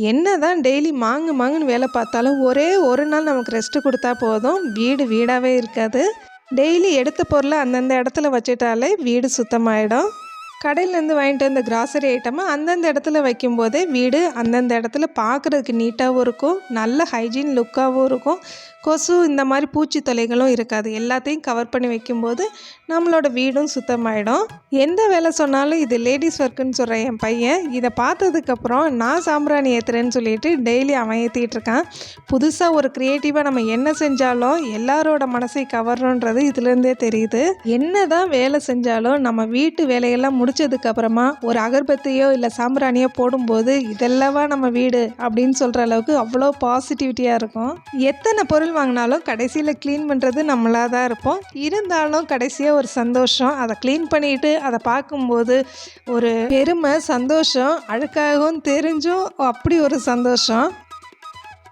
என்னதான் டெய்லி மாங்கு மாங்குன்னு வேலை பார்த்தாலும் ஒரே ஒரு நாள் நமக்கு ரெஸ்ட்டு கொடுத்தா போதும், வீடு வீடாகவே இருக்காது. டெய்லி எடுத்த பொருளை அந்தந்த இடத்துல வச்சுட்டாலே வீடு சுத்தமாயிடும். கடையிலேருந்து வாங்கிட்டு வந்த கிராசரி ஐட்டமை அந்தந்த இடத்துல வைக்கும்போதே வீடு அந்தந்த இடத்துல பார்க்குறதுக்கு நீட்டாகவும் இருக்கும், நல்ல ஹைஜீன் லுக்காகவும் இருக்கும். கொசு இந்த மாதிரி பூச்சி தொல்லைகளும் இருக்காது. எல்லாத்தையும் கவர் பண்ணி வைக்கும்போது நம்மளோட வீடும் சுத்தமாயிடும். எந்த வேலை சொன்னாலும் இது லேடிஸ் ஒர்க்குன்னு சொல்கிற என் பையன் இதை பார்த்ததுக்கப்புறம் நான் சாம்பிராணி ஏற்றுறேன்னு சொல்லிட்டு டெய்லி அவன் ஏற்றிட்டு இருக்கான். புதுசாக ஒரு க்ரியேட்டிவாக நம்ம என்ன செஞ்சாலும் எல்லாரோட மனசை கவர்றோன்றது இதுலேருந்தே தெரியுது. என்ன தான் வேலை செஞ்சாலும் நம்ம வீட்டு வேலையெல்லாம் முடிச்சதுக்கப்புறமா ஒரு அகர்பத்தியோ இல்லை சாம்பிராணியோ போடும்போது இதெல்லவா நம்ம வீடு அப்படின்னு சொல்கிற அளவுக்கு அவ்வளோ பாசிட்டிவிட்டியாக இருக்கும். எத்தனை பொருள் வாங்கினாலும் கடைசியில் க்ளீன் பண்ணுறது நம்மளாக தான் இருப்போம். இருந்தாலும் கடைசியாக ஒரு சந்தோஷம், அதை க்ளீன் பண்ணிட்டு அதை பார்க்கும்போது ஒரு பெருமை, சந்தோஷம், அழுக்காகவும் தெரிஞ்சும் அப்படி ஒரு சந்தோஷம்.